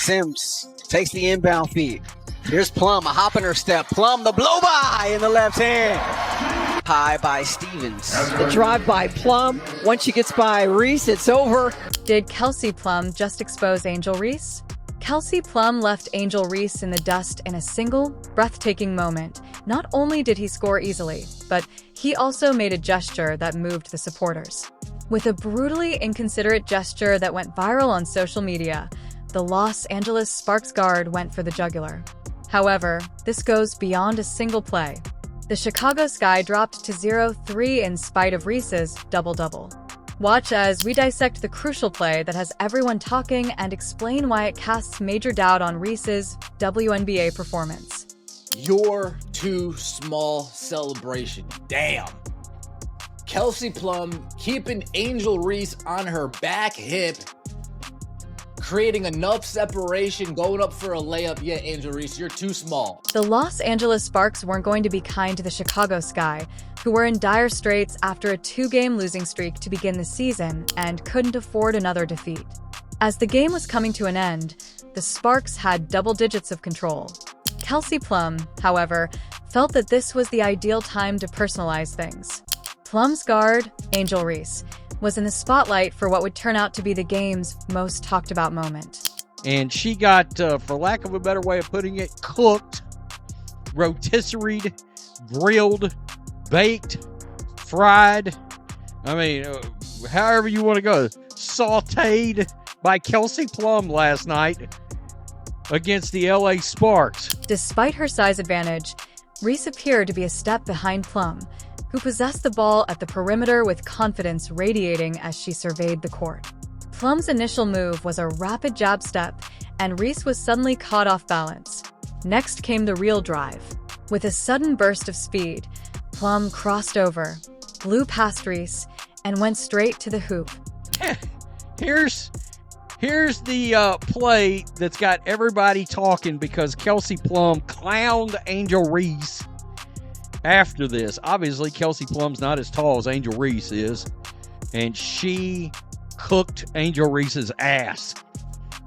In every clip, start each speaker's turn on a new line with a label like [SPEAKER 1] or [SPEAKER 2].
[SPEAKER 1] Sims takes the inbound feed. Here's Plum, a hop in her step. Plum, the blow by in the left hand. High by Stevens.
[SPEAKER 2] The drive by Plum. Once she gets by Reese, it's over.
[SPEAKER 3] Did Kelsey Plum just expose Angel Reese? Kelsey Plum left Angel Reese in the dust in a single, breathtaking moment. Not only did he score easily, but he also made a gesture that moved the supporters. With a brutally inconsiderate gesture that went viral on social media, the Los Angeles Sparks guard went for the jugular. However, this goes beyond a single play. The Chicago Sky dropped to 0-3 in spite of Reese's double-double. Watch as we dissect the crucial play that has everyone talking and explain why it casts major doubt on Reese's WNBA performance.
[SPEAKER 4] Your too small celebration. Damn. Kelsey Plum keeping Angel Reese on her back hip, creating enough separation, going up for a layup. Yeah, Angel Reese, you're too small.
[SPEAKER 3] The Los Angeles Sparks weren't going to be kind to the Chicago Sky, who were in dire straits after a 2-game losing streak to begin the season and couldn't afford another defeat. As the game was coming to an end, the Sparks had double digits of control. Kelsey Plum, however, felt that this was the ideal time to personalize things. Plum's guard, Angel Reese, was in the spotlight for what would turn out to be the game's most talked about moment.
[SPEAKER 5] And she got, for lack of a better way of putting it, cooked, rotisseried, grilled, baked, fried. I mean, however you want to go. Sauteed by Kelsey Plum last night against the LA Sparks.
[SPEAKER 3] Despite her size advantage, Reese appeared to be a step behind Plum, who possessed the ball at the perimeter with confidence radiating as she surveyed the court. Plum's initial move was a rapid jab step, and Reese was suddenly caught off balance. Next came the real drive. With a sudden burst of speed, Plum crossed over, blew past Reese, and went straight to the hoop.
[SPEAKER 5] Here's the play that's got everybody talking because Kelsey Plum clowned Angel Reese. After this, obviously, Kelsey Plum's not as tall as Angel Reese is, and she cooked Angel Reese's ass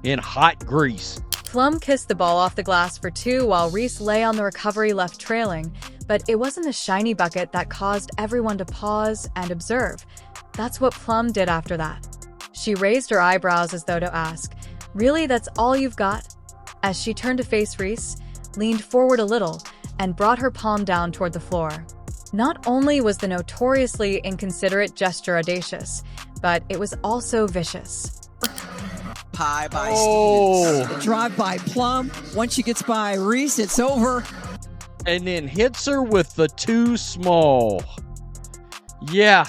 [SPEAKER 5] in hot grease.
[SPEAKER 3] Plum kissed the ball off the glass for 2 while Reese lay on the recovery left trailing, but it wasn't the shiny bucket that caused everyone to pause and observe. That's what Plum did after that. She raised her eyebrows as though to ask, "Really, that's all you've got?" As she turned to face Reese, leaned forward a little, and brought her palm down toward the floor. Not only was the notoriously inconsiderate gesture audacious, but it was also vicious.
[SPEAKER 1] High by Stevens.
[SPEAKER 2] The drive by Plum. Once she gets by Reese, it's over.
[SPEAKER 5] And then hits her with the too small. Yeah,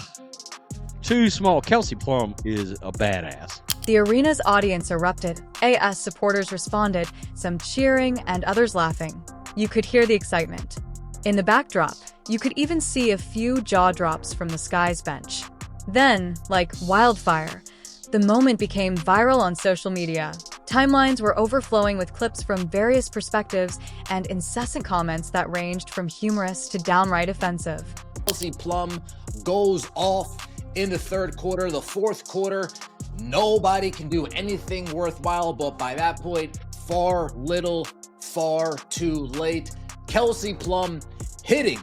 [SPEAKER 5] too small. Kelsey Plum is a badass.
[SPEAKER 3] The arena's audience erupted. AS supporters responded, some cheering and others laughing. You could hear the excitement. In the backdrop, you could even see a few jaw drops from the Sky's bench. Then, like wildfire, the moment became viral on social media. Timelines were overflowing with clips from various perspectives and incessant comments that ranged from humorous to downright offensive.
[SPEAKER 4] Kelsey Plum goes off in the third quarter. The fourth quarter, nobody can do anything worthwhile, but by that point, far too late. Kelsey Plum hitting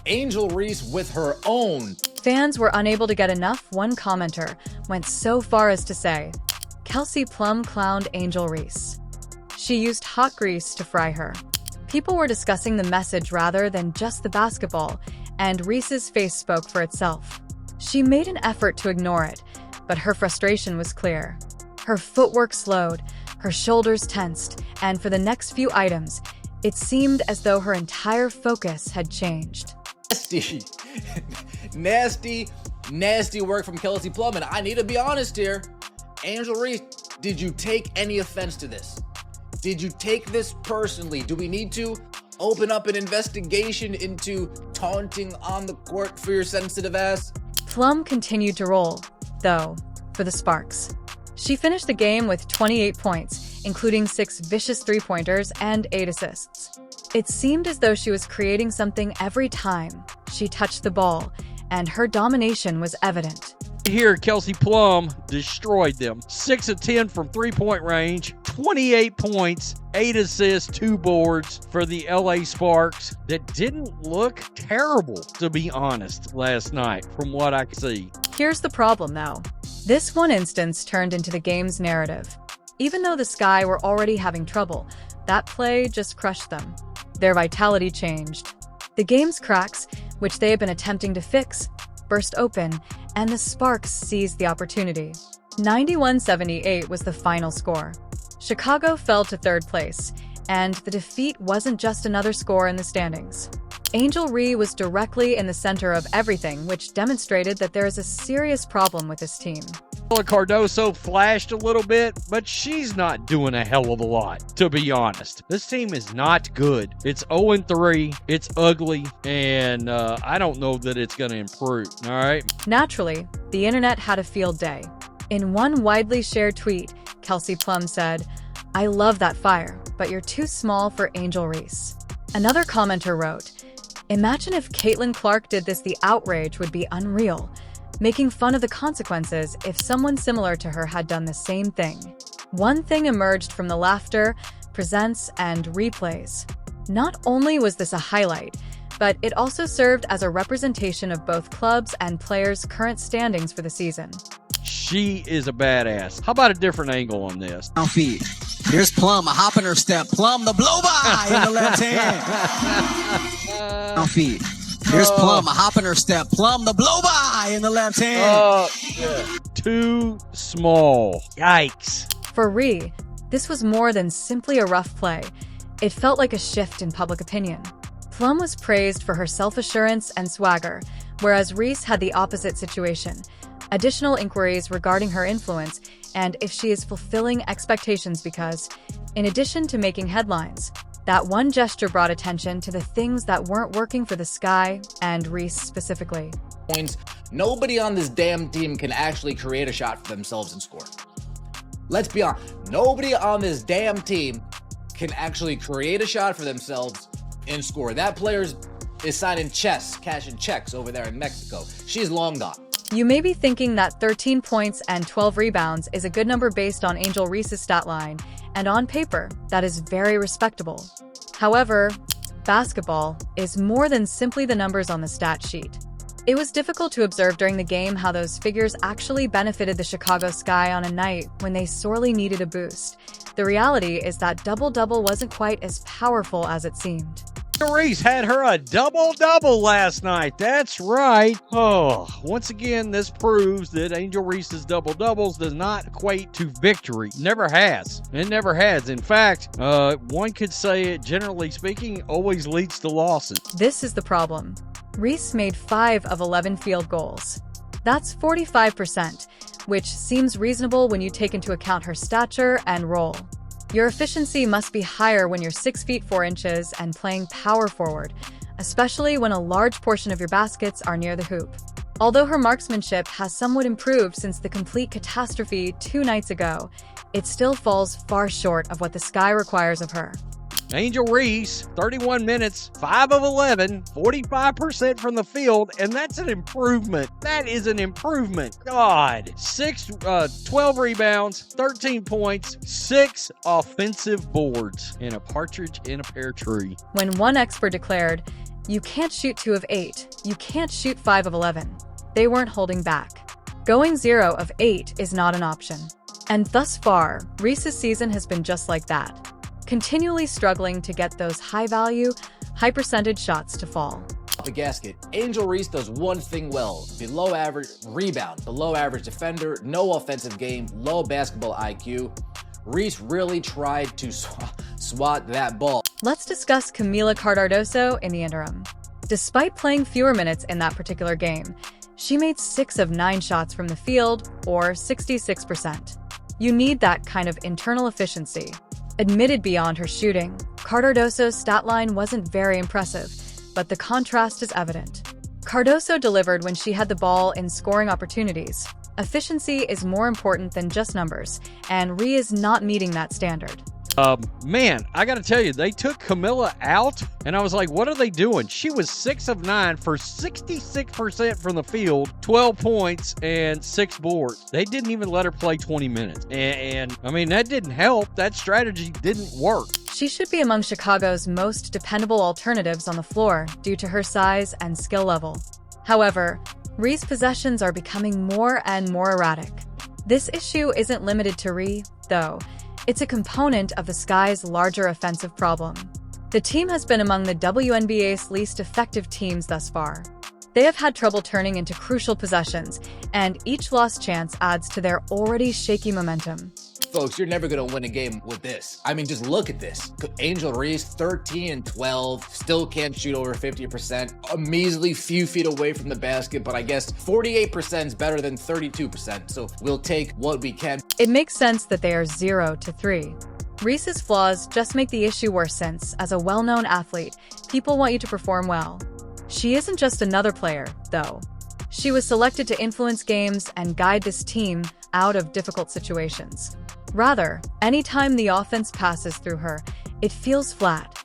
[SPEAKER 4] Angel Reese with her own.
[SPEAKER 3] Fans were unable to get enough. One commenter went so far as to say, "Kelsey Plum clowned Angel Reese. She used hot grease to fry her." People were discussing the message rather than just the basketball, and Reese's face spoke for itself. She made an effort to ignore it, but her frustration was clear. Her footwork slowed, her shoulders tensed, and for the next few items, it seemed as though her entire focus had changed.
[SPEAKER 4] Nasty work from Kelsey Plum, and I need to be honest here. Angel Reese, did you take any offense to this? Did you take this personally? Do we need to open up an investigation into taunting on the court for your sensitive ass?
[SPEAKER 3] Plum continued to roll, though, for the Sparks. She finished the game with 28 points, including 6 vicious three-pointers and 8 assists. It seemed as though she was creating something every time she touched the ball, and her domination was evident.
[SPEAKER 5] Here, Kelsey Plum destroyed them. 6 of 10 from three-point range, 28 points, 8 assists, 2 boards for the LA Sparks that didn't look terrible, to be honest, last night, from what I could see.
[SPEAKER 3] Here's the problem, though. This one instance turned into the game's narrative. Even though the Sky were already having trouble, that play just crushed them. Their vitality changed. The game's cracks, which they had been attempting to fix, burst open, and the Sparks seized the opportunity. 91-78 was the final score. Chicago fell to third place, and the defeat wasn't just another score in the standings. Angel Reese was directly in the center of everything, which demonstrated that there is a serious problem with this team.
[SPEAKER 5] Cardoso flashed a little bit, but she's not doing a hell of a lot, to be honest. This team is not good. It's 0-3, it's ugly, and I don't know that it's going to improve, all right?
[SPEAKER 3] Naturally, the internet had a field day. In one widely shared tweet, Kelsey Plum said, "I love that fire, but you're too small for Angel Reese." Another commenter wrote, "Imagine if Caitlin Clark did this, the outrage would be unreal," making fun of the consequences if someone similar to her had done the same thing. One thing emerged from the laughter, presents, and replays. Not only was this a highlight, but it also served as a representation of both clubs and players' current standings for the season.
[SPEAKER 5] She is a badass. How about a different angle on this?
[SPEAKER 1] Down feet. Here's Plum, a hop in her step. Plum, the blow by in the left hand. Down feet. Here's Plum, a hop in her step. Plum, the blow by in the left hand.
[SPEAKER 5] Too small. Yikes.
[SPEAKER 3] For Reese, this was more than simply a rough play. It felt like a shift in public opinion. Plum was praised for her self-assurance and swagger, whereas Reese had the opposite situation. Additional inquiries regarding her influence and if she is fulfilling expectations because, in addition to making headlines, that one gesture brought attention to the things that weren't working for the Sky and Reese specifically.
[SPEAKER 4] Nobody on this damn team can actually create a shot for themselves and score. Let's be honest. Nobody on this damn team can actually create a shot for themselves and score. That player is signing chess, cashing checks over there in Mexico. She's long gone.
[SPEAKER 3] You may be thinking that 13 points and 12 rebounds is a good number based on Angel Reese's stat line, and on paper, that is very respectable. However, basketball is more than simply the numbers on the stat sheet. It was difficult to observe during the game how those figures actually benefited the Chicago Sky on a night when they sorely needed a boost. The reality is that double-double wasn't quite as powerful as it seemed.
[SPEAKER 5] Reese had her a double-double last night. That's right. Once again, this proves that Angel Reese's double-doubles does not equate to victory. Never has. It never has. In fact, one could say it, generally speaking, always leads to losses.
[SPEAKER 3] This is the problem. Reese made 5 of 11 field goals. That's 45%, which seems reasonable when you take into account her stature and role. Your efficiency must be higher when you're 6 feet 4 inches and playing power forward, especially when a large portion of your baskets are near the hoop. Although her marksmanship has somewhat improved since the complete catastrophe 2 nights ago, it still falls far short of what the Sky requires of her.
[SPEAKER 5] Angel Reese, 31 minutes, 5 of 11, 45% from the field, and that's an improvement. That is an improvement. God. 12 rebounds, 13 points, 6 offensive boards, and a partridge in a pear tree.
[SPEAKER 3] When one expert declared, "You can't shoot 2 of 8, you can't shoot 5 of 11, they weren't holding back. Going 0 of 8 is not an option. And thus far, Reese's season has been just like that. Continually struggling to get those high-value, high-percentage shots to fall.
[SPEAKER 4] The gasket. Angel Reese does one thing well: below average rebound, below average defender, no offensive game, low basketball IQ. Reese really tried to swat that ball.
[SPEAKER 3] Let's discuss Camila Cardoso in the interim. Despite playing fewer minutes in that particular game, she made 6 of 9 shots from the field, or 66%. You need that kind of internal efficiency. Admitted beyond her shooting, Cardoso's stat line wasn't very impressive, but the contrast is evident. Cardoso delivered when she had the ball in scoring opportunities. Efficiency is more important than just numbers, and Reese is not meeting that standard.
[SPEAKER 5] Man, I got to tell you, they took Camilla out, and I was like, what are they doing? She was 6 of 9 for 66% from the field, 12 points, and 6 boards. They didn't even let her play 20 minutes. And I mean, that didn't help. That strategy didn't work.
[SPEAKER 3] She should be among Chicago's most dependable alternatives on the floor due to her size and skill level. However, Reese's possessions are becoming more and more erratic. This issue isn't limited to Ree, though. It's a component of the Sky's larger offensive problem. The team has been among the WNBA's least effective teams thus far. They have had trouble turning into crucial possessions, and each lost chance adds to their already shaky momentum.
[SPEAKER 4] Folks, you're never going to win a game with this. I mean, just look at this. Angel Reese, 13 and 12, still can't shoot over 50%. A measly few feet away from the basket, but I guess 48% is better than 32%. So we'll take what we can.
[SPEAKER 3] It makes sense that they are 0 to 3. Reese's flaws just make the issue worse since, as a well-known athlete, people want you to perform well. She isn't just another player, though. She was selected to influence games and guide this team out of difficult situations. Rather, anytime the offense passes through her, it feels flat.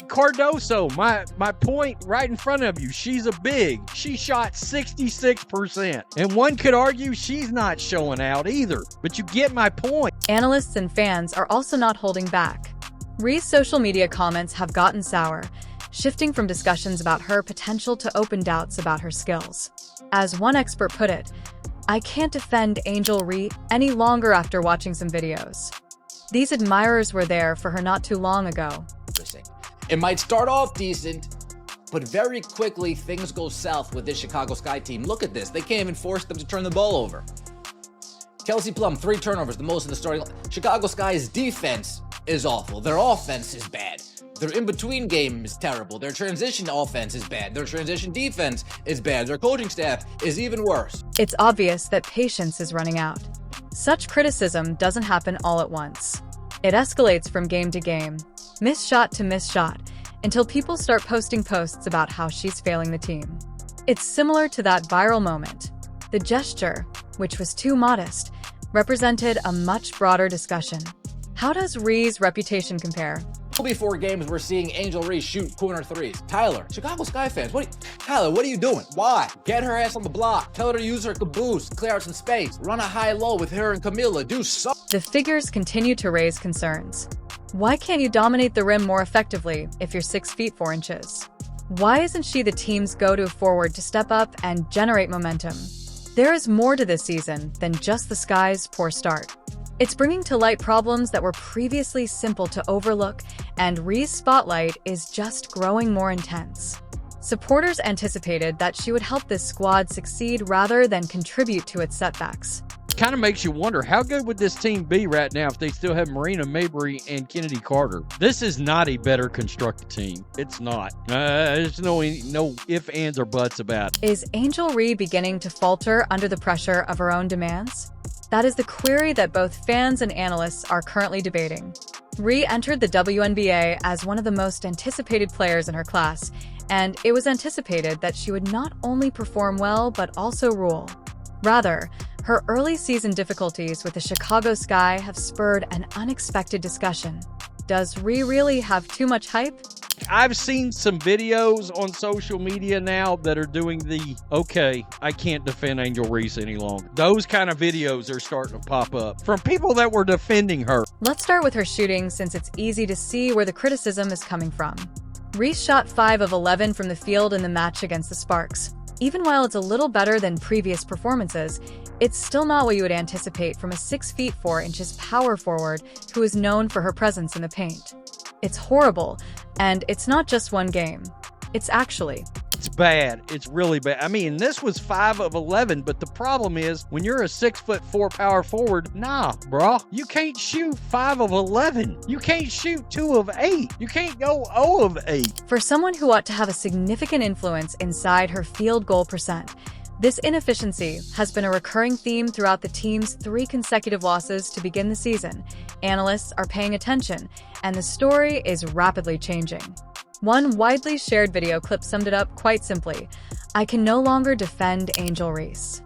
[SPEAKER 5] Cardoso, my point right in front of you. She's a big. She shot 66%. And one could argue she's not showing out either. But you get my point.
[SPEAKER 3] Analysts and fans are also not holding back. Reese's social media comments have gotten sour, shifting from discussions about her potential to open doubts about her skills. As one expert put it, I can't defend Angel Reese any longer after watching some videos. These admirers were there for her not too long ago.
[SPEAKER 4] It might start off decent, but very quickly things go south with this Chicago Sky team. Look at this. They can't even force them to turn the ball over. Kelsey Plum, 3 turnovers, the most in the starting. Chicago Sky's defense is awful. Their offense is bad. Their in-between game is terrible. Their transition offense is bad. Their transition defense is bad. Their coaching staff is even worse.
[SPEAKER 3] It's obvious that patience is running out. Such criticism doesn't happen all at once. It escalates from game to game, miss shot to miss shot, until people start posting posts about how she's failing the team. It's similar to that viral moment. The gesture, which was too modest, represented a much broader discussion. How does Reese's reputation compare?
[SPEAKER 4] Before games, we're seeing Angel Reese shoot corner threes. Tyler, Chicago Sky fans, Tyler, what are you doing? Why? Get her ass on the block. Tell her to use her caboose, clear out some space. Run a high-low with her and Camilla. Do something.
[SPEAKER 3] The figures continue to raise concerns. Why can't you dominate the rim more effectively if you're 6 feet 4 inches? Why isn't she the team's go-to forward to step up and generate momentum? There is more to this season than just the Sky's poor start. It's bringing to light problems that were previously simple to overlook, and Reese's spotlight is just growing more intense. Supporters anticipated that she would help this squad succeed rather than contribute to its setbacks.
[SPEAKER 5] Kind of makes you wonder, how good would this team be right now if they still have Marina Mabrey and Kennedy Carter? This is not a better constructed team. It's not. There's no ifs, ands, or buts about it.
[SPEAKER 3] Is Angel Reese beginning to falter under the pressure of her own demands? That is the query that both fans and analysts are currently debating. Reese entered the WNBA as one of the most anticipated players in her class, and it was anticipated that she would not only perform well but also rule. Rather, her early season difficulties with the Chicago Sky have spurred an unexpected discussion. Does Reese really have too much hype?
[SPEAKER 5] I've seen some videos on social media now that are doing the, okay, I can't defend Angel Reese any longer. Those kind of videos are starting to pop up from people that were defending her.
[SPEAKER 3] Let's start with her shooting, since it's easy to see where the criticism is coming from. Reese shot 5 of 11 from the field in the match against the Sparks. Even while it's a little better than previous performances, it's still not what you would anticipate from a 6 feet 4 inches power forward who is known for her presence in the paint. It's horrible, and it's not just one game. It's
[SPEAKER 5] bad. It's really bad. I mean, this was 5 of 11, but the problem is when you're a 6'4" power forward, nah, bro, you can't shoot 5 of 11. You can't shoot 2 of 8. You can't go 0 of 8.
[SPEAKER 3] For someone who ought to have a significant influence inside her field goal percent, this inefficiency has been a recurring theme throughout the team's 3 consecutive losses to begin the season. Analysts are paying attention, and the story is rapidly changing. One widely shared video clip summed it up quite simply: I can no longer defend Angel Reese.